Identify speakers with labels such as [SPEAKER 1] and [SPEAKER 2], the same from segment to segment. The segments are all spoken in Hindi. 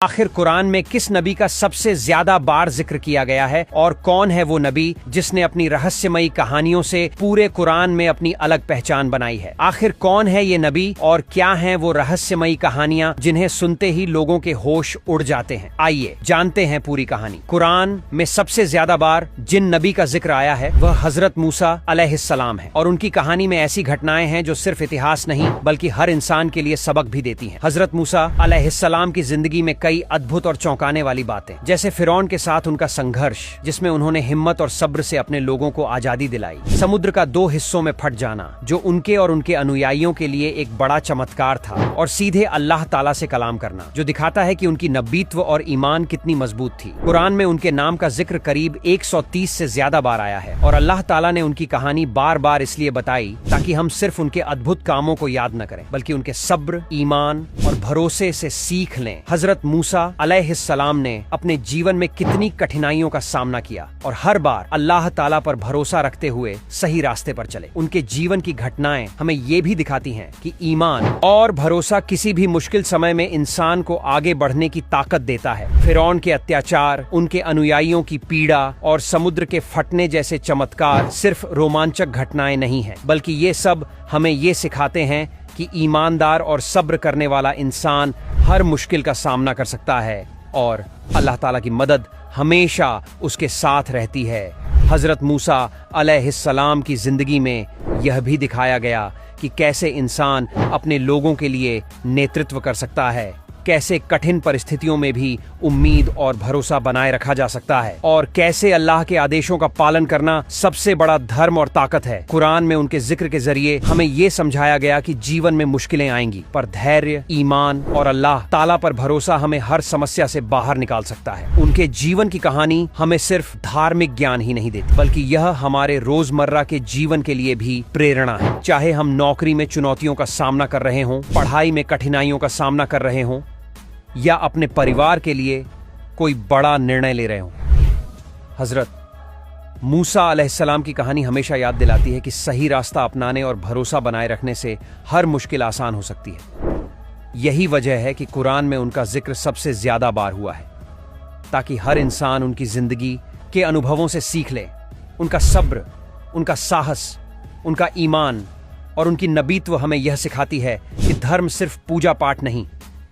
[SPEAKER 1] आखिर कुरान में किस नबी का सबसे ज्यादा बार जिक्र किया गया है और कौन है वो नबी जिसने अपनी रहस्यमयी कहानियों से पूरे कुरान में अपनी अलग पहचान बनाई है। आखिर कौन है ये नबी और क्या हैं वो रहस्यमयी कहानियां जिन्हें सुनते ही लोगों के होश उड़ जाते हैं। आइए जानते हैं पूरी कहानी। कुरान में सबसे ज्यादा बार जिन नबी का जिक्र आया है वह हजरत मूसा अलैहिस्सलाम है और उनकी कहानी में ऐसी घटनाएं हैं जो सिर्फ इतिहास नहीं बल्कि हर इंसान के लिए सबक भी देती हैं। हजरत मूसा अलैहिस्सलाम की जिंदगी में कई अद्भुत और चौंकाने वाली बातें, जैसे फिरौन के साथ उनका संघर्ष जिसमें उन्होंने हिम्मत और सब्र से अपने लोगों को आजादी दिलाई, समुद्र का 2 हिस्सों में फट जाना जो उनके और उनके अनुयायियों के लिए एक बड़ा चमत्कार था, और सीधे अल्लाह ताला से कलाम करना जो दिखाता है कि उनकी नबीत्व और ईमान कितनी मजबूत थी। कुरान में उनके नाम का जिक्र करीब 130 से ज्यादा बार आया है और अल्लाह ताला ने उनकी कहानी बार बार इसलिए बताई ताकि हम सिर्फ उनके अद्भुत कामों को याद न करें बल्कि उनके सब्र, ईमान और भरोसे से सीख लें। हजरत मूसा अलैहिस्सलाम ने अपने जीवन में कितनी कठिनाइयों का सामना किया और हर बार अल्लाह ताला पर भरोसा रखते हुए सही रास्ते पर चले। उनके जीवन की घटनाएं हमें ये भी दिखाती हैं कि ईमान और भरोसा किसी भी मुश्किल समय में इंसान को आगे बढ़ने की ताकत देता है। फिरौन के अत्याचार, उनके अनुयायियों की पीड़ा और समुद्र के फटने जैसे चमत्कार सिर्फ रोमांचक घटनाएं नहीं हैं बल्कि ये सब हमें ये सिखाते हैं कि ईमानदार और सब्र करने वाला इंसान हर मुश्किल का सामना कर सकता है और अल्लाह ताला की मदद हमेशा उसके साथ रहती है। हजरत मूसा अलैहिस्सलाम की जिंदगी में यह भी दिखाया गया कि कैसे इंसान अपने लोगों के लिए नेतृत्व कर सकता है, कैसे कठिन परिस्थितियों में भी उम्मीद और भरोसा बनाए रखा जा सकता है और कैसे अल्लाह के आदेशों का पालन करना सबसे बड़ा धर्म और ताकत है। कुरान में उनके जिक्र के जरिए हमें ये समझाया गया कि जीवन में मुश्किलें आएंगी पर धैर्य, ईमान और अल्लाह ताला पर भरोसा हमें हर समस्या से बाहर निकाल सकता है। उनके जीवन की कहानी हमें सिर्फ धार्मिक ज्ञान ही नहीं देती बल्कि यह हमारे रोजमर्रा के जीवन के लिए भी प्रेरणा है। चाहे हम नौकरी में चुनौतियों का सामना कर रहे हों, पढ़ाई में कठिनाइयों का सामना कर रहे हों या अपने परिवार के लिए कोई बड़ा निर्णय ले रहे हों, हजरत मूसा अलैहिस्सलाम की कहानी हमेशा याद दिलाती है कि सही रास्ता अपनाने और भरोसा बनाए रखने से हर मुश्किल आसान हो सकती है। यही वजह है कि कुरान में उनका जिक्र सबसे ज्यादा बार हुआ है ताकि हर इंसान उनकी जिंदगी के अनुभवों से सीख ले। उनका सब्र, उनका साहस, उनका ईमान और उनकी नबीत्व हमें यह सिखाती है कि धर्म सिर्फ पूजा पाठ नहीं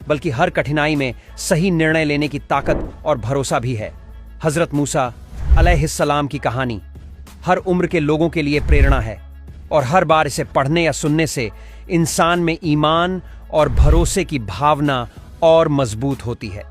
[SPEAKER 1] बल्कि हर कठिनाई में सही निर्णय लेने की ताकत और भरोसा भी है। हजरत मूसा अलैहिस्सलाम की कहानी हर उम्र के लोगों के लिए प्रेरणा है और हर बार इसे पढ़ने या सुनने से इंसान में ईमान और भरोसे की भावना और मजबूत होती है।